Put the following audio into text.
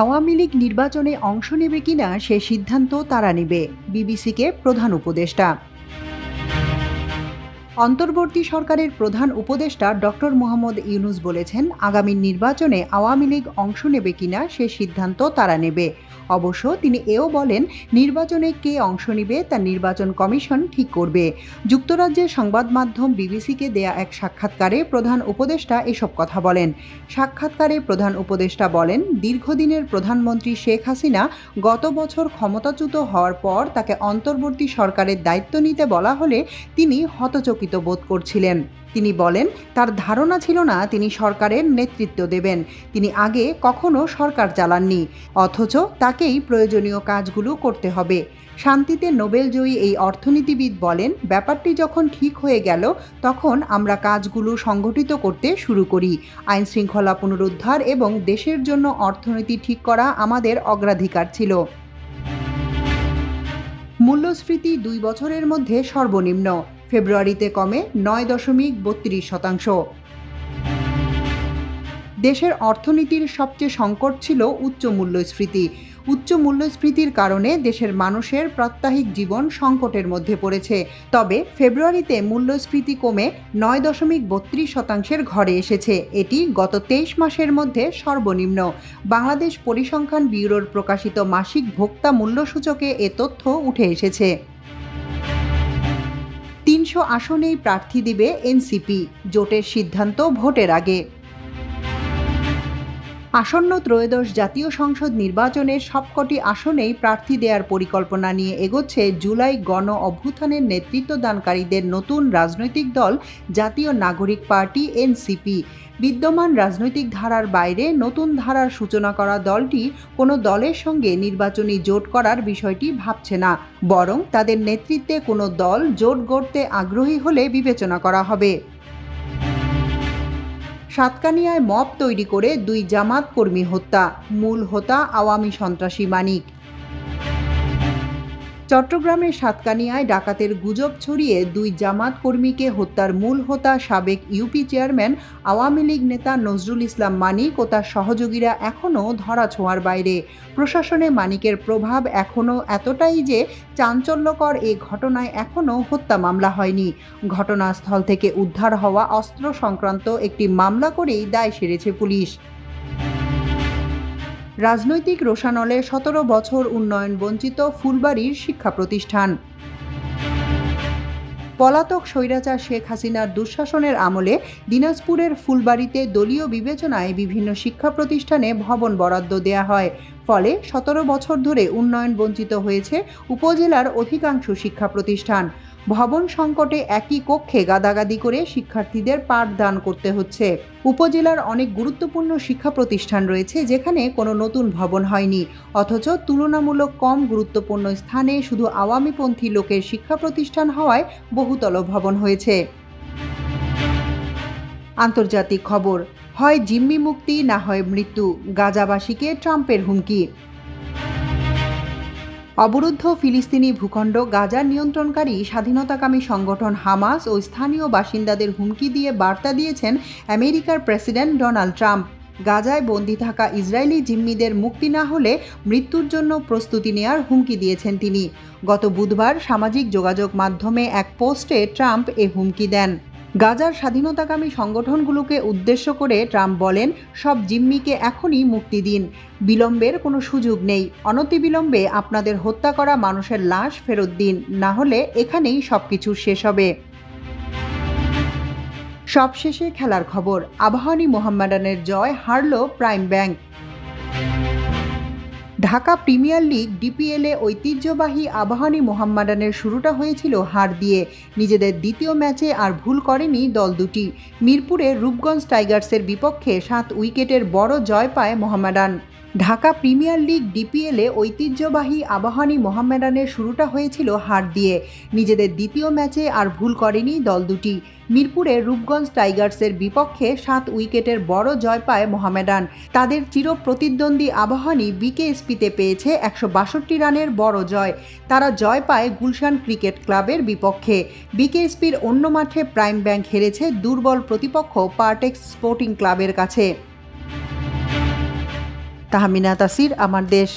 আওয়ামী লীগ নির্বাচনে অংশ নেবে কিনা সে সিদ্ধান্ত তারা নেবে, বিবিসিকে প্রধান উপদেষ্টা। অন্তর্বর্তী সরকারের প্রধান উপদেষ্টা ডক্টর মোহাম্মদ ইউনূস বলেছেন, আগামী নির্বাচনে আওয়ামী লীগ অংশ নেবে কিনা সে সিদ্ধান্ত তারা নেবে। অবশ্য তিনি এও বলেন, নির্বাচনে কে অংশ নেবে তা নির্বাচন কমিশন ঠিক করবে। যুক্তরাজ্যের সংবাদ মাধ্যম বিবিসিকে দেয়া এক সাক্ষাৎকারে প্রধান উপদেষ্টা এসব কথা বলেন। সাক্ষাৎকারে প্রধান উপদেষ্টা বলেন, দীর্ঘদিনের প্রধানমন্ত্রী শেখ হাসিনা গত বছর ক্ষমতাচ্যুত হওয়ার পর তাকে অন্তর্বর্তী সরকারের দায়িত্ব নিতে বলা হলে তিনি হতচকিত বোধ করছিলেন। তিনি বলেন, তার ধারণা ছিল না তিনি সরকারের নেতৃত্ব দেবেন। তিনি আগে কখনো সরকার চালাননি, অথচ তাকেই প্রয়োজনীয় কাজগুলো করতে হবে। শান্তিতে নোবেলজয়ী এই অর্থনীতিবিদ বলেন, ব্যাপারটি যখন ঠিক হয়ে গেল তখন আমরা কাজগুলো সংগঠিত করতে শুরু করি। আইনশৃঙ্খলা পুনরুদ্ধার এবং দেশের জন্য অর্থনীতি ঠিক করা আমাদের অগ্রাধিকার ছিল। মূল্যস্ফীতি 2 বছরের মধ্যে সর্বনিম্ন, ফেব্রুয়ারিতে কমে 9.32%। দেশের অর্থনীতির সবচেয়ে সংকট ছিল উচ্চ মূল্যস্ফীতি। উচ্চ মূল্যস্ফীতির কারণে দেশের মানুষের প্রাত্যহিক জীবন সংকটের মধ্যে পড়েছে। তবে ফেব্রুয়ারিতে মূল্যস্ফীতি কমে 9.32%-এর ঘরে এসেছে। এটি গত 23 মাসের মধ্যে সর্বনিম্ন। বাংলাদেশ পরিসংখ্যান ব্যুরোর প্রকাশিত মাসিক ভোক্তা মূল্যসূচকে এ তথ্য উঠে এসেছে। 300 আসনেই প্রার্থী দিবে এনসিপি, জোটের সিদ্ধান্ত ভোটের আগে। আসন্ন ত্রয়োদশ জাতীয় সংসদ নির্বাচনের সবকটি আসনেই প্রার্থী দেওয়ার পরিকল্পনা নিয়ে এগোচ্ছে জুলাই গণ অভ্যুত্থানের নেতৃত্বদানকারীদের নতুন রাজনৈতিক দল জাতীয় নাগরিক পার্টি এনসিপি। বিদ্যমান রাজনৈতিক ধারার বাইরে নতুন ধারার সূচনা করা দলটি কোনো দলের সঙ্গে নির্বাচনী জোট করার বিষয়টি ভাবছে না, বরং তাদের নেতৃত্বে কোনো দল জোট গড়তে আগ্রহী হলে বিবেচনা করা হবে। সাতকানিয়ায় মব তৈরি করে 2 জামাত কর্মী হত্যা, মূল হোতা আওয়ামী সন্ত্রাসী মানিক। চট্টগ্রামের সাতকানিয়ায় ডাকাতের গুজব ছড়িয়ে 2 জামাত কর্মীকে হত্যার মূল হোতা সাবেক ইউপি চেয়ারম্যান আওয়ামী লীগ নেতা নজরুল ইসলাম মানিক ও তার সহযোগীরা এখনও ধরাছোঁয়ার বাইরে। প্রশাসনে মানিকের প্রভাব এখনও এতটাই যে চাঞ্চল্যকর এ ঘটনায় এখনও হত্যা মামলা হয়নি। ঘটনাস্থল থেকে উদ্ধার হওয়া অস্ত্র সংক্রান্ত একটি মামলা করেই দায় সেরেছে পুলিশ। রাজনৈতিক রোষানলে 17 বছর উন্নয়ন বঞ্চিত ফুলবাড়ীর শিক্ষা প্রতিষ্ঠান। পলাতক স্বৈরাচার শেখ হাসিনার দুঃশাসনের আমলে দিনাজপুরের ফুলবাড়ীতে দলীয় বিবেচনায় বিভিন্ন শিক্ষা প্রতিষ্ঠানে ভবন বরাদ্দ দেয়া হয়। ফলে 17 বছর ধরে উন্নয়ন বঞ্চিত হয়েছে উপজেলার অধিকাংশ শিক্ষা প্রতিষ্ঠান। ভবন সংকটে একই কক্ষে গাদাগাদি করে শিক্ষার্থীদের পাঠদান করতে হচ্ছে। উপজেলার অনেক গুরুত্বপূর্ণ শিক্ষা প্রতিষ্ঠান রয়েছে যেখানে কোনো নতুন ভবন হয়নি, অথচ তুলনামূলক কম গুরুত্বপূর্ণ স্থানে শুধু আওয়ামীপন্থী লোকের শিক্ষা প্রতিষ্ঠান হওয়ায় বহুতল ভবন হয়েছে। আন্তর্জাতিক খবর, হয় জিম্মি মুক্তি না হয় মৃত্যু, গাজাবাসীকে ট্রাম্পের হুমকি। অবরুদ্ধ ফিলিস্তিনি ভূখণ্ড গাজার নিয়ন্ত্রণকারী স্বাধীনতাকামী সংগঠন হামাস ও স্থানীয় বাসিন্দাদের হুমকি দিয়ে বার্তা দিয়েছেন আমেরিকার প্রেসিডেন্ট ডোনাল্ড ট্রাম্প। গাজায় বন্দী থাকা ইসরায়েলি জিম্মিদের মুক্তি না হলে মৃত্যুর জন্য প্রস্তুতি নেওয়ার হুমকি দিয়েছেন তিনি। গত বুধবার সামাজিক যোগাযোগ মাধ্যমে এক পোস্টে ট্রাম্প এ হুমকি দেন। গাজার স্বাধীনতাকামী সংগঠনগুলোকে উদ্দেশ্য করে ট্রাম্প বলেন, সব জিম্মিকে এখনই মুক্তি দিন, বিলম্বের কোনো সুযোগ নেই, অনতিবিলম্বে আপনাদের হত্যা করা মানুষের লাশ ফেরত দিন, না হলে এখানেই সবকিছু শেষ হবে। সবশেষে খেলার খবর, আবাহনী মোহামেডানের জয়, হারল প্রাইম ব্যাংক। ঢাকা প্রিমিয়ার লিগ ডিপিএলে ঐতিহ্যবাহী আবাহনী মোহামেডানের শুরুটা হয়েছিল হার দিয়ে। নিজেদের দ্বিতীয় ম্যাচে আর ভুল করেনি দল দুটি। মিরপুরে রূপগঞ্জ টাইগার্সের বিপক্ষে 7 উইকেটের বড় জয় পায় মোহামেডান। ঢাকা প্রিমিয়ার লিগ ডিপিএলে ঐতিহ্যবাহী আবাহনী মোহামেডানের শুরুটা হয়েছিল হার দিয়ে। নিজেদের দ্বিতীয় ম্যাচে আর ভুল করেনি দল দুটি। মিরপুরে রূপগঞ্জ টাইগার্সের বিপক্ষে 7 উইকেটের বড় জয় পায় মোহামেডান। তাদের চিরপ্রতিদ্বন্দ্বী আবাহনী বিকেএসপিতে পেয়েছে 162 রানের বড় জয়। তারা জয় পায় গুলশান ক্রিকেট ক্লাবের বিপক্ষে। বিকেএসপির অন্য মাঠে প্রাইম ব্যাংক হেরেছে দুর্বল প্রতিপক্ষ পারটেক্স স্পোর্টিং ক্লাবের কাছে। তাহমিনা তাসির, আমার দেশ।